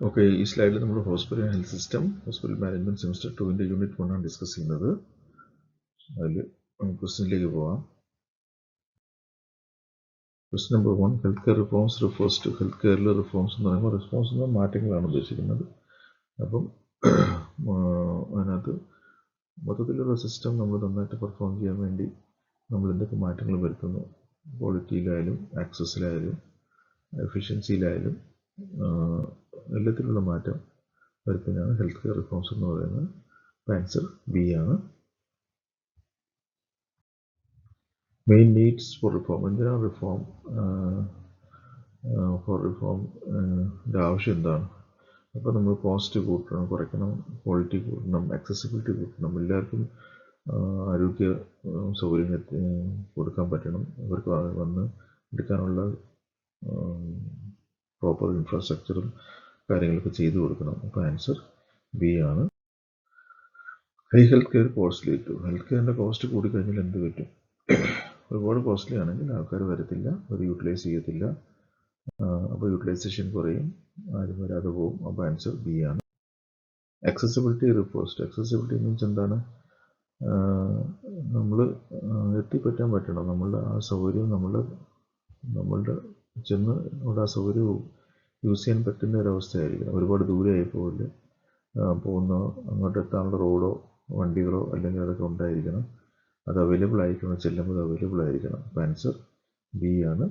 Okay, ഈ സ്ലൈഡിൽ നമ്മൾ hospital health system, hospital management semester 2 unit 1 ആണ് ഡിസ്കസ് ചെയ്യുന്നത്. അതിൽ ക്വസ്റ്റ്യനിലേക്ക് പോവാം. Question number 1, health care reforms refers to health കെയറിലെ റിഫോംസ് എന്ന് പറയുമ്പോൾ റിഫോംസ് എന്ന മാറ്റങ്ങളാണ് ഉദ്ദേശിക്കുന്നത്. അപ്പം അതിനകത്ത് മൊത്തത്തിലുള്ള സിസ്റ്റം നമ്മൾ നന്നായിട്ട് പെർഫോം ചെയ്യാൻ വേണ്ടി നമ്മൾ എന്തൊക്കെ മാറ്റങ്ങൾ വരുത്തുന്നു, ക്വാളിറ്റിയിലായാലും ആക്സസിലായാലും എഫിഷ്യൻസിയിലായാലും എല്ലാത്തിലുള്ള മാറ്റം വരുത്തുന്നതാണ് ഹെൽത്ത് കെയർ റിഫോംസ് എന്ന് പറയുന്നത്. ആൻസർ ബി ആണ്. മെയിൻ നീഡ്സ് ഫോർ റിഫോം, എന്തിനാണ് റിഫോം ഫോർ റിഫോമിൻ്റെ ആവശ്യം എന്താണ്? അപ്പോൾ നമ്മൾ കോസ്റ്റ് കൂട്ടണം, കുറയ്ക്കണം, ക്വാളിറ്റി കൂട്ടണം, ആക്സസിബിലിറ്റി കൂട്ടണം, എല്ലാവർക്കും ആരോഗ്യ സൗകര്യങ്ങൾ കൊടുക്കാൻ പറ്റണം, അവർക്ക് വന്ന് എടുക്കാനുള്ള പ്രോപ്പർ ഇൻഫ്രാസ്ട്രക്ചറും കാര്യങ്ങളൊക്കെ ചെയ്തു കൊടുക്കണം. അപ്പോൾ ആൻസർ ബി ആണ്. High health care costly to, ഹെൽത്ത് കെയറിൻ്റെ കോസ്റ്റ് കൂടിക്കഴിഞ്ഞാൽ എന്ത് പറ്റും? ഒരുപാട് കോസ്റ്റ്ലി ആണെങ്കിൽ ആൾക്കാർ വരത്തില്ല, അത് യൂട്ടിലൈസ് ചെയ്യത്തില്ല, അപ്പോൾ യൂട്ടിലൈസേഷൻ കുറയും, ആരും വരാതെ പോകും. അപ്പോൾ ആൻസർ ബി ആണ്. Accessibility refers to, accessibility means എന്താണ്? നമ്മൾ എത്തിപ്പറ്റാൻ പറ്റണം, നമ്മളുടെ ആ സൗകര്യം നമ്മളുടെ ചെന്ന് അവിടെ ആ സൗകര്യം യൂസ് ചെയ്യാൻ പറ്റുന്ന ഒരവസ്ഥയായിരിക്കണം. ഒരുപാട് ദൂരെയായി പോകില്ല, പോകുന്ന അങ്ങോട്ട് എത്താനുള്ള റോഡോ വണ്ടികളോ അല്ലെങ്കിൽ അതൊക്കെ ഉണ്ടായിരിക്കണം, അത് അവൈലബിൾ ആയിരിക്കണം, ചെല്ലുമ്പോൾ അവൈലബിൾ ആയിരിക്കണം. അപ്പോൾ ആൻസർ ബി ആണ്,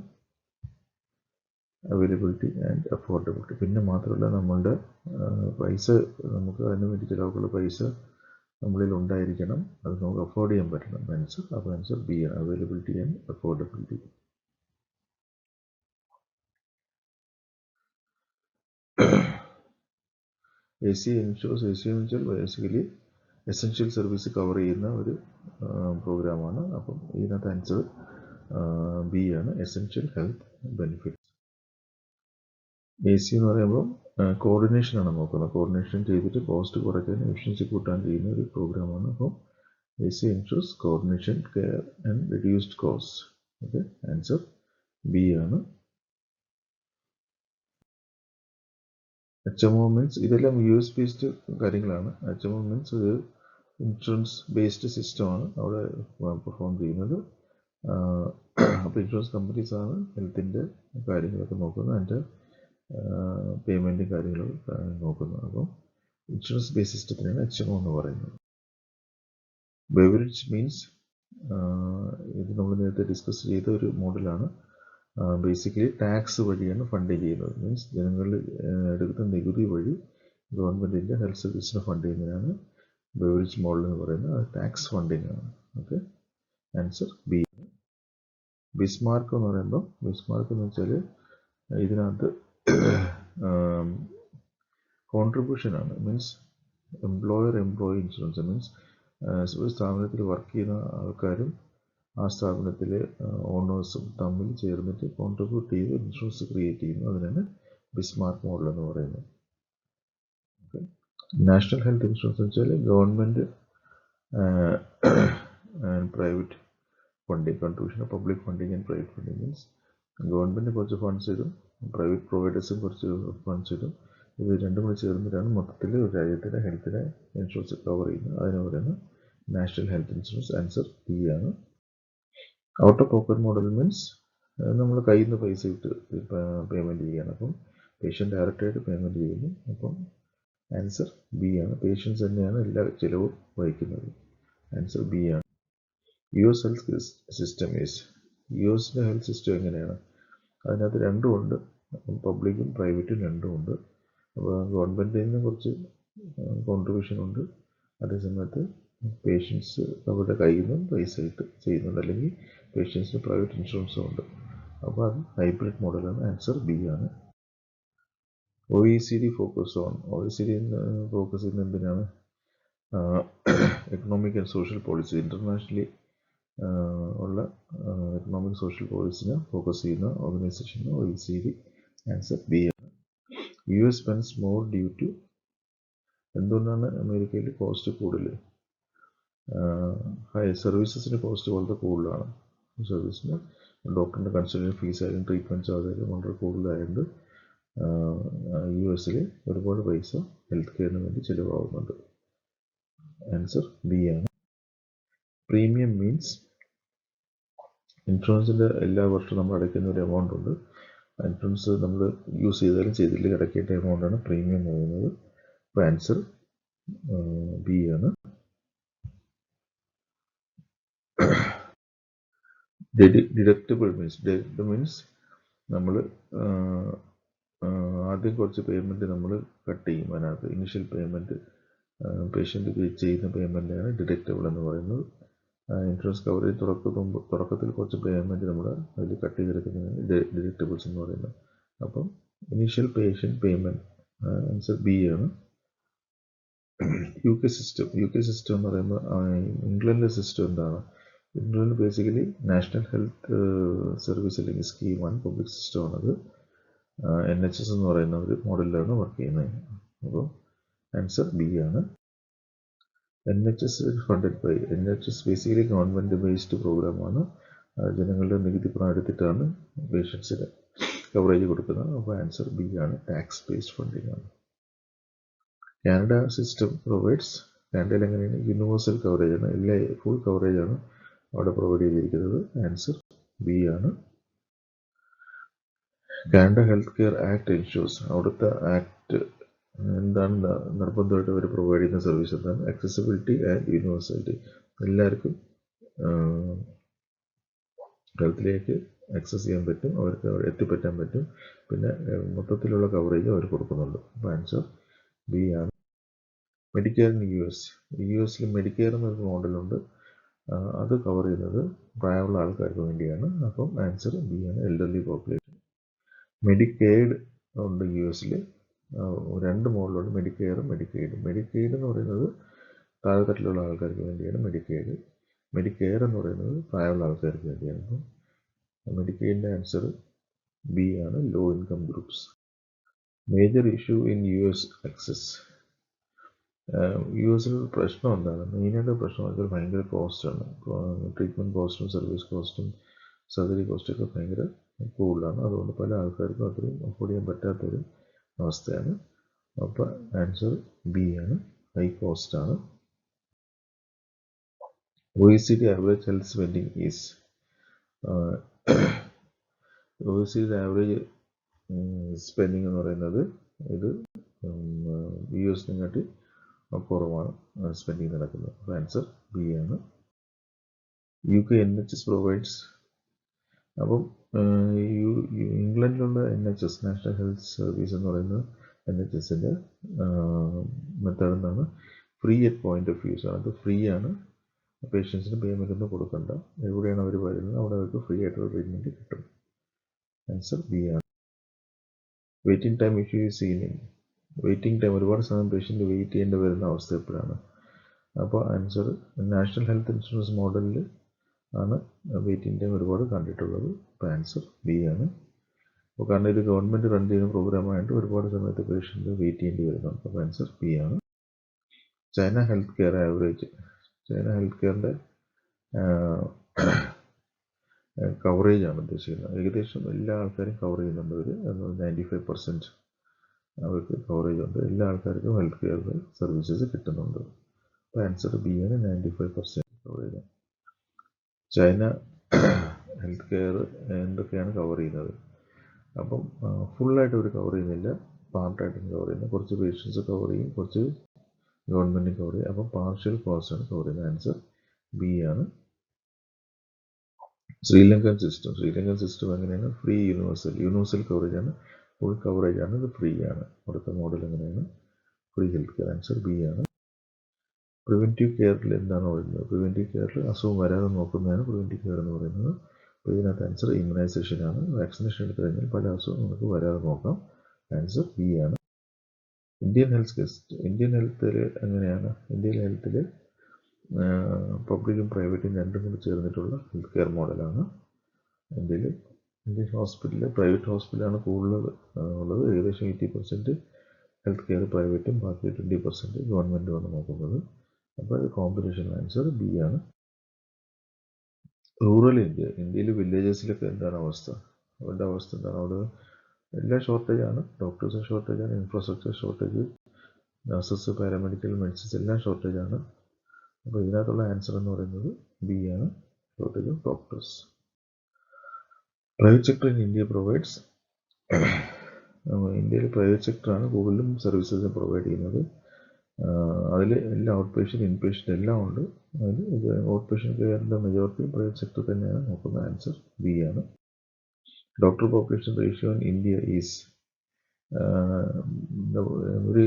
അവൈലബിലിറ്റി ആൻഡ് അഫോർഡബിലിറ്റി. പിന്നെ മാത്രമല്ല നമ്മളുടെ പൈസ, നമുക്ക് അതിന് വേണ്ടി ചിലവുള്ള പൈസ നമ്മളിൽ ഉണ്ടായിരിക്കണം, അത് നമുക്ക് അഫോർഡ് ചെയ്യാൻ പറ്റണം. ആൻസർ അപ്പോൾ ആൻസർ ബി ആണ്, availability and affordability. AC insurance, AC എന്ന് വെച്ചാൽ ബേസിക്കലി എസെൻഷ്യൽ സർവീസ് കവർ ചെയ്യുന്ന ഒരു പ്രോഗ്രാമാണ്. അപ്പം ഇതിനകത്ത് ആൻസർ ബി ആണ്, എസെൻഷ്യൽ ഹെൽത്ത് ബെനിഫിറ്റ്സ്. AC എന്ന് പറയുമ്പോൾ കോർഡിനേഷനാണ് നോക്കുന്നത്, കോർഡിനേഷൻ ചെയ്തിട്ട് കോസ്റ്റ് കുറയ്ക്കാൻ എഫിഷ്യൻസി കൂട്ടാൻ ചെയ്യുന്ന ഒരു പ്രോഗ്രാമാണ്. അപ്പം AC insurance coordination care and reduced cost. Okay, answer B ആണ്. HMO മീൻസ് ഇതെല്ലാം US ബേസ്ഡ് കാര്യങ്ങളാണ്. HMO മീൻസ് ഒരു ഇൻഷുറൻസ് ബേസ്ഡ് സിസ്റ്റമാണ് അവിടെ പെർഫോം ചെയ്യുന്നത്. അപ്പോൾ ഇൻഷുറൻസ് കമ്പനീസാണ് ഹെൽത്തിൻ്റെ കാര്യങ്ങളൊക്കെ നോക്കുന്നത്, അതിൻ്റെ പേയ്മെൻറ്റും കാര്യങ്ങളും നോക്കുന്നത്. അപ്പം ഇൻഷുറൻസ് ബേസ് സിസ്റ്റത്തിനാണ് HMO എന്ന് പറയുന്നത്. ബെവറേജ് മീൻസ് ഇത് നമ്മൾ നേരത്തെ ഡിസ്കസ് ചെയ്ത ഒരു മോഡലാണ്. ബേസിക്കലി ടാക്സ് വഴിയാണ് ഫണ്ട് ചെയ്യുന്നത്. മീൻസ് ജനങ്ങളിൽ എടുക്കുന്ന നികുതി വഴി ഗവൺമെൻറ്റിൻ്റെ ഹെൽത്ത് സർവീസിനെ ഫണ്ട് ചെയ്യുന്നതിനാണ് ബെവറേജ് മോഡൽ എന്ന് പറയുന്നത്. അത് ടാക്സ് ഫണ്ടിങ് ആണ്. Okay, answer B. ബിസ്മാർക്ക് എന്ന് പറയുമ്പോൾ, ബിസ്മാർക്ക് എന്ന് വെച്ചാൽ ഇതിനകത്ത് കോൺട്രിബ്യൂഷനാണ്. Means employer employee insurance means ഒരു സ്ഥാപനത്തിൽ വർക്ക് ചെയ്യുന്ന ആൾക്കാരും ആ സ്ഥാപനത്തിലെ ഓണേഴ്സും തമ്മിൽ ചേർന്നിട്ട് കോൺട്രിബ്യൂട്ട് ചെയ്ത് ഇൻഷുറൻസ് ക്രിയേറ്റ് ചെയ്യുന്നു. അതിനാണ് ബിസ്മാർക്ക് മോഡൽ എന്ന് പറയുന്നത്. ഓക്കെ, നാഷണൽ ഹെൽത്ത് ഇൻഷുറൻസ് എന്ന് വെച്ചാൽ government and private funding, contribution public funding and private funding means government കുറച്ച് ഫണ്ട്സ് ഇടും, പ്രൈവറ്റ് പ്രൊവൈഡേഴ്സും കുറച്ച് ഫണ്ട്സ് ഇടും. ഇത് രണ്ടും കൂടി ചേർന്നിട്ടാണ് മൊത്തത്തിൽ ഒരു രാജ്യത്തിൻ്റെ ഹെൽത്തിനെ ഇൻഷുറൻസ് കവർ ചെയ്യുന്നത്. അതിന് പറയുന്നത് national health insurance. Answer B ആണ്. Out of pocket model means നമ്മൾ കയ്യിൽ നിന്ന് പൈസ ഇട്ട് പേയ്മെൻറ്റ് ചെയ്യുകയാണ്. അപ്പം പേഷ്യൻ്റ് ഡയറക്റ്റായിട്ട് പേയ്മെൻറ്റ് ചെയ്യുന്നു. അപ്പം ആൻസർ ബി ആണ്, പേഷ്യൻസ് തന്നെയാണ് എല്ലാ ചിലവും വഹിക്കുന്നത്. ആൻസർ ബി ആണ്. US ഹെൽത്ത് സിസ്റ്റം ഈസ്, USൻ്റെ ഹെൽത്ത് സിസ്റ്റം എങ്ങനെയാണ്? അതിനകത്ത് രണ്ടുമുണ്ട്, പബ്ലിക്കും പ്രൈവറ്റും രണ്ടുമുണ്ട്. അപ്പോൾ ഗവൺമെൻറ്റിൽ നിന്ന് കുറച്ച് കോൺട്രിബ്യൂഷൻ ഉണ്ട്, അതേസമയത്ത് പേഷ്യൻസ് അവരുടെ കയ്യിൽ നിന്നും പൈസ ഇട്ട് ചെയ്യുന്നുണ്ട്, അല്ലെങ്കിൽ പേഷ്യൻസിന് പ്രൈവറ്റ് ഇൻഷുറൻസും ഉണ്ട്. അപ്പോൾ അത് ഹൈബ്രിഡ് മോഡലാണ്. ആൻസർ ബി ആണ്. OECD focus on, OECD focus ചെയ്യുന്ന എന്തിനാണ്? Economic and social policy, internationally ഉള്ള എക്കണോമിക് സോഷ്യൽ പോളിസിനെ ഫോക്കസ് ചെയ്യുന്ന ഓർഗനൈസേഷൻ OECD. ആൻസർ ബി ആണ്. US സ്പെൻസ് മോർ ഡ്യൂ ടു, എന്തുകൊണ്ടാണ് അമേരിക്കയിൽ കോസ്റ്റ് കൂടുതൽ? സർവീസസിന് കോസ്റ്റ് വളരെ കൂടുതലാണ്. സർവീസിന് ഡോക്ടറിൻ്റെ കൺസൾട്ടേഷൻ ഫീസ് ആയാലും ട്രീറ്റ്മെൻറ്റ് ചാർജ് ആയാലും വളരെ കൂടുതലായതുകൊണ്ട് US ഒരുപാട് പൈസ ഹെൽത്ത് കെയറിന് വേണ്ടി ചിലവാകുന്നുണ്ട്. ആൻസർ ബി ആണ്. പ്രീമിയം മീൻസ് ഇൻഷുറൻസിൻ്റെ എല്ലാ വർഷവും നമ്മൾ അടയ്ക്കുന്ന ഒരു എമൗണ്ട് ഉണ്ട്. ഇൻഷുറൻസ് നമ്മൾ യൂസ് ചെയ്താലും ചെയ്തില്ലെങ്കിൽ അടയ്ക്കേണ്ട എമൗണ്ടാണ് പ്രീമിയം എന്ന് പറയുന്നത്. അപ്പോൾ ആൻസർ ബി ആണ്. ഡിഡക്റ്റബിൾ മീൻസ് നമ്മൾ ആദ്യം കുറച്ച് പേയ്മെൻറ്റ് നമ്മൾ കട്ട് ചെയ്യും. അതിനകത്ത് ഇനിഷ്യൽ പേയ്മെൻറ്റ് പേഷ്യൻ്റ് ചെയ്യുന്ന പേയ്മെൻറ്റാണ് ഡിഡക്റ്റബിൾ എന്ന് പറയുന്നത്. ഇൻഷുറൻസ് കവറേജ് തുടക്കത്തിൽ കുറച്ച് പേയ്മെൻറ്റ് നമ്മൾ അതിൽ കട്ട് ചെയ്തെടുക്കുന്നതാണ് ഡിഡക്റ്റബിൾസ് എന്ന് പറയുന്നത്. അപ്പം ഇനീഷ്യൽ പേയ്മെൻറ്റ് ആൻസർ ബി ആണ്. UK സിസ്റ്റം എന്ന് പറയുമ്പോൾ ഇംഗ്ലണ്ടിലെ സിസ്റ്റം എന്താണ്? ഇംഗ്ലണ്ടിൽ ബേസിക്കലി നാഷണൽ ഹെൽത്ത് സർവീസ് അല്ലെങ്കിൽ സ്കീമാണ്, പബ്ലിക് സിസ്റ്റമാണത്. NHS എന്ന് പറയുന്ന ഒരു മോഡലിലാണ് വർക്ക് ചെയ്യുന്നത്. അപ്പോൾ ആൻസർ ബി ആണ്. NHS funded by NHS basically government based പ്രോഗ്രാമാണ്. ജനങ്ങളുടെ നികുതി പണം എടുത്തിട്ടാണ് പേഷ്യൻസിന് കവറേജ് കൊടുക്കുന്നത്. അപ്പോൾ ആൻസർ ബി ആണ്. ടാക്സ് ബേസ്ഡ് ഫണ്ടിങ് ആണ്. കാനഡ സിസ്റ്റം പ്രൊവൈഡ്സ്, കാനഡയിൽ എങ്ങനെയാണ്? യൂണിവേഴ്സൽ കവറേജ് ആണ്, എല്ലാ ഫുൾ കവറേജ് ആണ് അവിടെ പ്രൊവൈഡ് ചെയ്തിരിക്കുന്നത്. ആൻസർ ബി ആണ്. Canada health care act insurance, അവിടുത്തെ ആക്ട് എന്താണ് നിർബന്ധമായിട്ട് അവർ പ്രൊവൈഡ് ചെയ്യുന്ന സർവീസ് എന്താണ്? Accessibility and universality. എല്ലാവർക്കും ഹെൽത്തിലേക്ക് ആക്സസ് ചെയ്യാൻ പറ്റും, അവർക്ക് എത്തിപ്പറ്റാൻ പറ്റും. പിന്നെ മൊത്തത്തിലുള്ള കവറേജ് അവർ കൊടുക്കുന്നുണ്ട്. അപ്പോൾ ആൻസർ ബി ആണ്. മെഡിക്കെയർ ഇൻ US മെഡിക്കെയർ എന്നൊരു മോഡലുണ്ട്. അത് കവർ ചെയ്യുന്നത് പ്രായമുള്ള ആൾക്കാർക്ക് വേണ്ടിയാണ്. അപ്പം ആൻസർ ബി ആണ്, എൽഡർലി പോപ്പുലേഷൻ. മെഡിക്കെയ്ഡ് ഉണ്ട് US. രണ്ട് മോഡലുണ്ട്, മെഡിക്കെയറും മെഡിക്കെയ്ഡും. മെഡിക്കെയ്ഡ് എന്ന് പറയുന്നത് താഴെത്തട്ടിലുള്ള ആൾക്കാർക്ക് വേണ്ടിയാണ് മെഡിക്കെയ്ഡ്. മെഡിക്കെയർ എന്ന് പറയുന്നത് പ്രായമുള്ള ആൾക്കാർക്ക് വേണ്ടിയാണ്. അപ്പം മെഡിക്കെയ്ഡിൻ്റെ ആൻസർ ബി ആണ്, low income groups. Major issue in US access. US പ്രശ്നം എന്താണ്? മെയിനായിട്ട് പ്രശ്നം വെച്ചാൽ ഭയങ്കര കോസ്റ്റാണ്. ട്രീറ്റ്മെൻറ്റ് കോസ്റ്റും സർവീസ് കോസ്റ്റും സർജറി കോസ്റ്റൊക്കെ ഭയങ്കര കൂടുതലാണ്. അതുകൊണ്ട് പല ആൾക്കാർക്കും അത്രയും അഫോർഡ് ചെയ്യാൻ പറ്റാത്തൊരു അവസ്ഥയാണ്. അപ്പോൾ ആൻസർ ബി ആണ്, ഹൈ കോസ്റ്റാണ്. OECD average health spending is, OECD average spending എന്ന് പറയുന്നത് ഇത് US കുറവാണ് സ്പെൻഡിങ് നടക്കുന്നത്. അപ്പോൾ ആൻസർ ബി ആണ്. UK NHS provides. അപ്പം ഇംഗ്ലണ്ടിലുള്ള NHS നാഷണൽ ഹെൽത്ത് സർവീസ് എന്ന് പറയുന്നത് NHSൻ്റെ മെത്തേഡ് എന്താണ്? Free at point of use ആണ്. അത് ഫ്രീ ആണ്, പേഷ്യൻസിന് പേയ്മെൻ്റ് ഒന്നും കൊടുക്കണ്ട. എവിടെയാണ് അവർ വരുന്നത് അവിടെ അവർക്ക് ഫ്രീ ആയിട്ടുള്ള ട്രീറ്റ്മെൻറ്റ് കിട്ടും. ആൻസർ ബി ആണ്. Waiting time issue seen in. Waiting time, ഒരുപാട് സമയം പേഷ്യൻ്റ് വെയിറ്റ് ചെയ്യേണ്ടി വരുന്ന അവസ്ഥ എപ്പോഴാണ്? അപ്പോൾ ആൻസർ നാഷണൽ ഹെൽത്ത് ഇൻഷുറൻസ് മോഡലിൽ ആണ് വെയിറ്റിംഗ് ടൈം ഒരുപാട് കണ്ടിട്ടുള്ളത്. അപ്പോൾ ആൻസർ ബി ആണ്. അപ്പോൾ കാരണം ഇത് ഗവൺമെൻറ് റൺ ചെയ്യുന്ന പ്രോഗ്രാമായിട്ട് ഒരുപാട് സമയത്ത് പേഷ്യൻ്റ് വെയിറ്റ് ചെയ്യേണ്ടി വരുന്നുണ്ട്. അപ്പോൾ ആൻസർ ബി ആണ്. China health care average. China health കെയറിൻ്റെ കവറേജ് ആണ് ഉദ്ദേശിക്കുന്നത്. ഏകദേശം എല്ലാ ആൾക്കാരും കവർ ചെയ്യുന്നുണ്ട് അവർ. 95% അവർക്ക് കവറേജ് ഉണ്ട്. എല്ലാ ആൾക്കാർക്കും ഹെൽത്ത് കെയർ സർവീസസ് കിട്ടുന്നുണ്ട്. അപ്പോൾ ആൻസർ ബി ആണ്, 95% കവറേജ്. ചൈന ഹെൽത്ത് കെയർ എന്തൊക്കെയാണ് കവർ ചെയ്യുന്നത്? അപ്പം ഫുള്ളായിട്ട് അവർ കവർ ചെയ്യുന്നില്ല, പാർട്ടായിട്ടും കവർ ചെയ്യുന്നത്. കുറച്ച് പേഷ്യൻസ് കവർ ചെയ്യും, കുറച്ച് ഗവൺമെൻറ് കവർ ചെയ്യും. അപ്പം പാർഷ്യൽ കോസ്റ്റാണ് കവർ ചെയ്യുന്നത്. ആൻസർ ബി ആണ്. ശ്രീലങ്കൻ സിസ്റ്റം എങ്ങനെയാണ്? ഫ്രീ യൂണിവേഴ്സൽ കവറേജ് ആണ്, ഫുൾ കവറേജ് ആണ്, ഇത് ഫ്രീ ആണ്. അവിടുത്തെ മോഡൽ എങ്ങനെയാണ്? Free health care. Answer B ആണ്. പ്രിവെൻറ്റീവ് കെയറിൽ എന്താണ് പറയുന്നത്? പ്രിവെൻറ്റീവ് കെയറിൽ അസുഖം വരാതെ നോക്കുന്നതാണ് പ്രിവെൻറ്റീവ് കെയർ എന്ന് പറയുന്നത്. അപ്പോൾ ഇതിനകത്ത് ആൻസർ ഇമ്മ്യൂണൈസേഷൻ ആണ്. വാക്സിനേഷൻ എടുത്തു കഴിഞ്ഞാൽ പല അസുഖം നമുക്ക് വരാതെ നോക്കാം. ആൻസർ ബി ആണ്. ഇന്ത്യൻ ഹെൽത്തിൽ എങ്ങനെയാണ്? ഇന്ത്യൻ ഹെൽത്തിൽ പബ്ലിക്കും പ്രൈവറ്റും രണ്ടും കൂടി ചേർന്നിട്ടുള്ള ഹെൽത്ത് കെയർ മോഡലാണ്. ഇന്ത്യൻ ഹോസ്പിറ്റലിൽ പ്രൈവറ്റ് ഹോസ്പിറ്റലാണ് കൂടുതൽ ഉള്ളത്. ഏകദേശം 80% ഹെൽത്ത് കെയർ പ്രൈവറ്റും ബാക്കി 20% ഗവൺമെൻറ്റുമാണ് നോക്കുന്നത്. അപ്പോൾ അത് കോമ്പിനേഷൻ. ആൻസർ ബി ആണ്. റൂറൽ ഇന്ത്യയിൽ വില്ലേജസിലൊക്കെ എന്താണ് അവസ്ഥ? അവരുടെ അവസ്ഥ എന്താണ്? അവിടെ എല്ലാം ഷോർട്ടേജാണ്. ഡോക്ടേഴ്സും ഷോർട്ടേജാണ്, infrastructure shortage, nurses, paramedical medicines എല്ലാം ഷോർട്ടേജാണ്. അപ്പോൾ ഇതിനകത്തുള്ള ആൻസർ എന്ന് പറയുന്നത് ബി ആണ്, shortage of doctors. Private sector in India provides, ഇന്ത്യയിൽ പ്രൈവറ്റ് സെക്ടറാണ് കൂടുതലും സർവീസസ് പ്രൊവൈഡ് ചെയ്യുന്നത്. അതിൽ എല്ലാം ഔട്ട് പേഷ്യൻ്റ്, ഇൻ പേഷ്യൻ്റ് എല്ലാം ഉണ്ട്. അതിൽ ഔട്ട് പേഷ്യൻ്റ് കെയറിൻ്റെ മെജോറിറ്റി പ്രൈവറ്റ് സെക്ടർ തന്നെയാണ് നോക്കുന്ന. ആൻസർ ബി ആണ്. Doctor population ratio in India is, ഒരു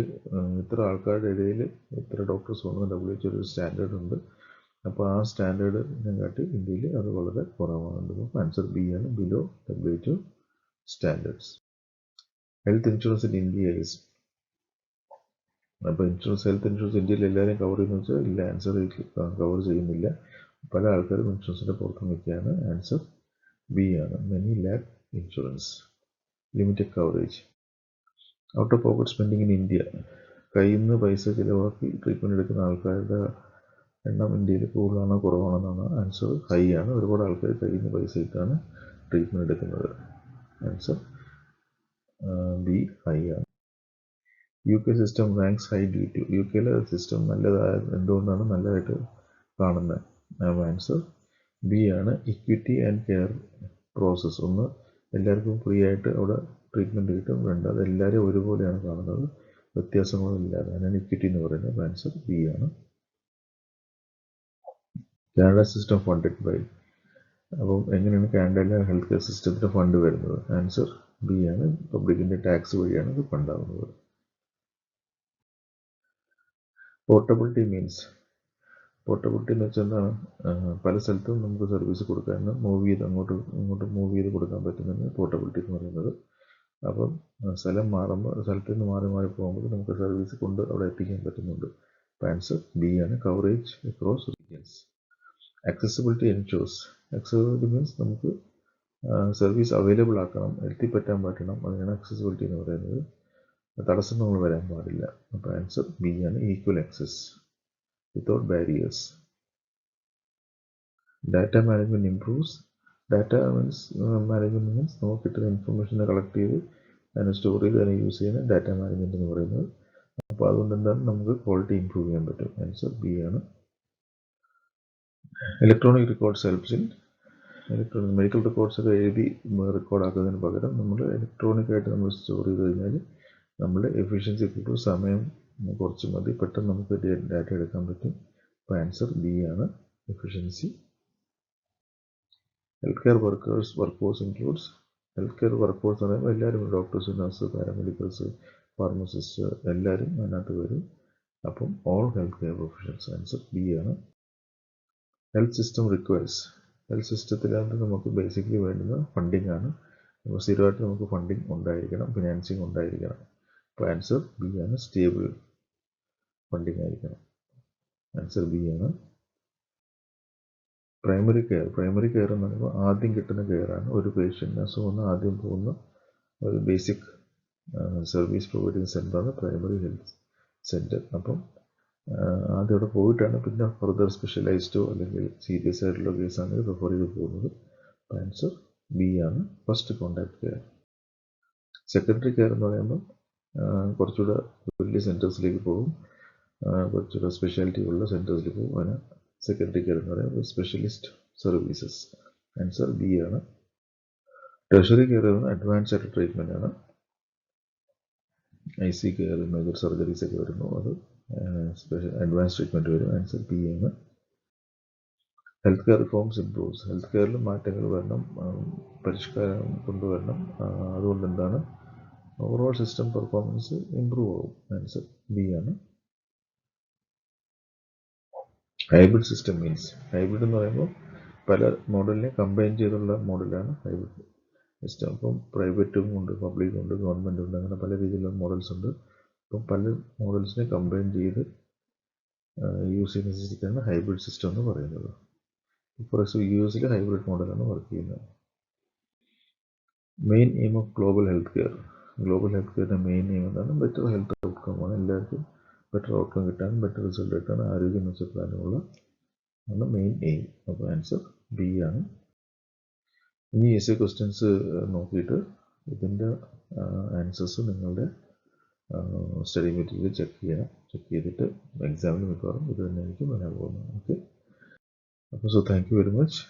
ഇത്ര ആൾക്കാരുടെ ഇടയിൽ ഇത്ര ഡോക്ടേഴ്സ് വേണമെന്ന് WHO ഒരു സ്റ്റാൻഡേർഡ് ഉണ്ട്. അപ്പോൾ ആ സ്റ്റാൻഡേർഡിനെ കാട്ടി ഇന്ത്യയിൽ അത് വളരെ കുറവാണ്. അപ്പോൾ ആൻസർ ബി ആണ്, below WHO standards. Health insurance in India is, അപ്പോൾ ഹെൽത്ത് ഇൻഷുറൻസ് ഇന്ത്യയിൽ എല്ലാവരെയും കവർ ചെയ്യുന്ന വെച്ചാൽ ഇല്ല, ആൻസർ കവർ ചെയ്യുന്നില്ല. പല ആൾക്കാരും ഇൻഷുറൻസിൻ്റെ പുറത്ത് നിൽക്കുകയാണ്. ആൻസർ ബി ആണ്, many lack insurance, limited coverage. Out of pocket spending in India, കയ്യിൽ നിന്ന് പൈസ ചിലവാക്കി ട്രീറ്റ്മെൻറ്റ് എടുക്കുന്ന ആൾക്കാരുടെ എണ്ണം ഇന്ത്യയിൽ കൂടുതലാണോ കുറവാണെന്നാണ്. ആൻസർ ഹൈ ആണ്. ഒരുപാട് ആൾക്കാർ കയ്യിൽ നിന്ന് പൈസ ഇട്ടാണ് ട്രീറ്റ്മെൻറ്റ് എടുക്കുന്നത്. ആൻസർ ബി ഹൈ ആണ്. UK system ranks high due to, UKയിലെ സിസ്റ്റം നല്ലതായ എന്തുകൊണ്ടാണ് നല്ലതായിട്ട് കാണുന്നത്? ആൻസർ ബി ആണ്, ഇക്വിറ്റി ആൻഡ് കെയർ പ്രോസസ്സ്. ഒന്ന്, എല്ലാവർക്കും ഫ്രീ ആയിട്ട് അവിടെ ട്രീറ്റ്മെൻറ്റ് കിട്ടും. രണ്ട്, അത് എല്ലാവരും ഒരുപോലെയാണ് കാണുന്നത്, വ്യത്യാസങ്ങളില്ലാതെ. അതിനാണ് ഇക്വിറ്റി എന്ന് പറയുന്നത്. ആൻസർ ബി ആണ്. കാനഡ സിസ്റ്റം ഫണ്ടഡ് ബൈ, അപ്പം എങ്ങനെയാണ് കാനഡയിലെ ഹെൽത്ത് കെയർ സിസ്റ്റത്തിന് ഫണ്ട് വരുന്നത്? ആൻസർ ബി ആണ്, പബ്ലിക്കിൻ്റെ ടാക്സ് വഴിയാണ് ഇത് ഫണ്ടാവുന്നത്. പോർട്ടബിലിറ്റി മീൻസ്, പോർട്ടബിലിറ്റി എന്ന് വെച്ചാൽ എന്താണ്? പല സ്ഥലത്തും നമുക്ക് സർവീസ് കൊടുക്കാൻ, മൂവ് ചെയ്ത് അങ്ങോട്ട് മൂവ് ചെയ്ത് കൊടുക്കാൻ പറ്റുന്നതാണ് പോർട്ടബിലിറ്റി എന്ന് പറയുന്നത്. അപ്പം സ്ഥലം മാറുമ്പോൾ, സ്ഥലത്ത് നിന്ന് മാറി പോകുമ്പോൾ നമുക്ക് സർവീസ് കൊണ്ട് അവിടെ എത്തിക്കാൻ പറ്റുന്നുണ്ട്. അപ്പോൾ ആൻസർ ബി ആണ്, coverage across regions. Accessibility ensures, accessibility means നമുക്ക് സർവീസ് അവൈലബിൾ ആക്കണം, എത്തിപ്പറ്റാൻ പറ്റണം. അതിനാണ് ആക്സസിബിലിറ്റി എന്ന് പറയുന്നത്. തടസ്സങ്ങൾ വരാൻ പാടില്ല. അപ്പോൾ ആൻസർ ബി ആണ്, equal access without barriers. Data management improves, data management means നമുക്ക് കിട്ടുന്ന ഇൻഫർമേഷനെ കളക്ട് ചെയ്ത് അതിനെ സ്റ്റോർ ചെയ്ത് അതിനെ യൂസ് ചെയ്യുന്ന ഡാറ്റ മാനേജ്മെൻറ്റ് എന്ന് പറയുന്നത്. അപ്പോൾ അതുകൊണ്ട് എന്താണ്, നമുക്ക് ക്വാളിറ്റി ഇംപ്രൂവ് ചെയ്യാൻ പറ്റും. ആൻസർ ബി ആണ്. Electronic records helps in, electronic medical records ഒക്കെ എഴുതി റെക്കോർഡാക്കുന്നതിന് പകരം നമ്മൾ ഇലക്ട്രോണിക്കായിട്ട് നമ്മൾ സ്റ്റോർ ചെയ്ത് കഴിഞ്ഞാൽ നമ്മുടെ എഫിഷ്യൻസി കിട്ടും, സമയം കുറച്ച് മതി, പെട്ടെന്ന് നമുക്ക് ഡാറ്റ എടുക്കാൻ പറ്റും. അപ്പോൾ ആൻസർ ബി ആണ്, efficiency. Health care workforce includes, health care workforce എന്ന് പറയുമ്പോൾ എല്ലാവരും, ഡോക്ടേഴ്സ്, നഴ്സ്, പാരാമെഡിക്കൽസ്, ഫാർമസിസ്റ്റ് എല്ലാവരും അതിനകത്ത് വരും. അപ്പം all health care professionals. Answer B ആണ്. ഹെൽത്ത് സിസ്റ്റം റിക്വയർസ്, ഹെൽത്ത് സിസ്റ്റത്തിനകത്ത് നമുക്ക് ബേസിക്കലി വേണ്ടുന്ന ഫണ്ടിങ് ആണ്. അപ്പോൾ സ്ഥിരമായിട്ട് നമുക്ക് ഫണ്ടിങ് ഉണ്ടായിരിക്കണം, ഫിനാൻസിങ് ഉണ്ടായിരിക്കണം. അപ്പോൾ ആൻസർ ബി ആണ്, സ്റ്റേബിൾ ഫണ്ടിങ് ആയിരിക്കണം. ആൻസർ ബി ആണ്. പ്രൈമറി കെയർ, പ്രൈമറി കെയർ എന്ന് പറയുമ്പോൾ ആദ്യം കിട്ടുന്ന കെയറാണ്. ഒരു പേഷ്യൻ്റ് അസുഖം വന്ന് ആദ്യം പോകുന്ന ഒരു ബേസിക് സർവീസ് പ്രൊവൈഡിങ് സെൻ്ററാണ് പ്രൈമറി ഹെൽത്ത് സെൻറ്റർ. അപ്പം ആദ്യം അവിടെ പോയിട്ടാണ് പിന്നെ ഫർദർ സ്പെഷ്യലൈസ്ഡോ അല്ലെങ്കിൽ സീരിയസ് ആയിട്ടുള്ള കേസാണ് റെഫർ ചെയ്ത് പോകുന്നത്. ആൻസർ ബി ആണ്, first contact care. Secondary care എന്ന് പറയുമ്പോൾ കുറച്ചുകൂടെ വലിയ സെൻറ്റേഴ്സിലേക്ക് പോകും, കുറച്ചുകൂടെ സ്പെഷ്യാലിറ്റി ഉള്ള സെൻറ്റേഴ്സിലേക്ക് പോകും. അതിന് സെക്കൻഡറി കെയർ എന്ന് പറയുമ്പോൾ സ്പെഷ്യലിസ്റ്റ് സർവീസസ്. ആൻസർ ബി ആണ്. ടെർഷറി കെയർ അഡ്വാൻസ് ആയിട്ട് ട്രീറ്റ്മെൻ്റ് ആണ്. IC കെയർ, മേജർ സർജറീസ് ഒക്കെ വരുമ്പോൾ അത് അഡ്വാൻസ് ട്രീറ്റ്മെൻറ്റ് വരും. ആൻസർ ബി ആണ്. Health care reforms improves, health കെയറിൽ മാറ്റങ്ങൾ വരണം, പരിഷ്കാരം കൊണ്ടുവരണം. അതുകൊണ്ട് എന്താണ്, ഓവറോൾ സിസ്റ്റം പെർഫോമൻസ് ഇംപ്രൂവ് ആവും. ആൻസർ ബി ആണ്. ഹൈബ്രിഡ് സിസ്റ്റം മീൻസ്, ഹൈബ്രിഡ് എന്ന് പറയുമ്പോൾ പല മോഡലിനെ കമ്പൈൻ ചെയ്തുള്ള മോഡലാണ് ഹൈബ്രിഡ് സിസ്റ്റം. അപ്പം പ്രൈവറ്റും ഉണ്ട്, പബ്ലിക്കും ഉണ്ട്, ഗവൺമെൻറ് ഉണ്ട്, അങ്ങനെ പല രീതിയിലുള്ള മോഡൽസ് ഉണ്ട്. അപ്പം പല മോഡൽസിനെ കമ്പൈൻ ചെയ്ത് യൂസ് ചെയ്യുന്ന സിസ്റ്റമാണ് ഹൈബ്രിഡ് സിസ്റ്റം എന്ന് പറയുന്നത്. ഫോർ എക്സാമ്പിൾ US ഹൈബ്രിഡ് മോഡലാണ് വർക്ക് ചെയ്യുന്നത്. Main aim of global health care, global health കെയറിൻ്റെ മെയിൻ എയിം എന്താണ്? ബെറ്റർ ഹെൽത്ത് ഔട്ട്കം ആണ്. എല്ലാവർക്കും ബെറ്റർ ഔട്ട്കം കിട്ടാനും ബെറ്റർ റിസൾട്ട് കിട്ടാനും ആരോഗ്യം മെച്ചപ്പെടാനുമുള്ള ആണ് മെയിൻ എയിം. അപ്പോൾ ആൻസർ ബി ആണ്. ഇനി essay ക്വസ്റ്റ്യൻസ് നോക്കിയിട്ട് ഇതിൻ്റെ ആൻസേഴ്സ് നിങ്ങളുടെ സ്റ്റഡി മെറ്റീരിയൽ ചെക്ക് ചെയ്യണം. ചെക്ക് ചെയ്തിട്ട് എക്സാമിന് മിക്കവാറും ഇത് തന്നെയായിരിക്കും വരാൻ പോകുന്നത്. ഓക്കെ, അപ്പോൾ so thank you very much.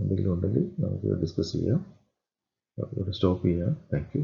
എന്തെങ്കിലും ഉണ്ടെങ്കിൽ നമുക്ക് ഡിസ്കസ് ചെയ്യാം. ഇവിടെ സ്റ്റോപ്പ് ചെയ്യാം. Thank you.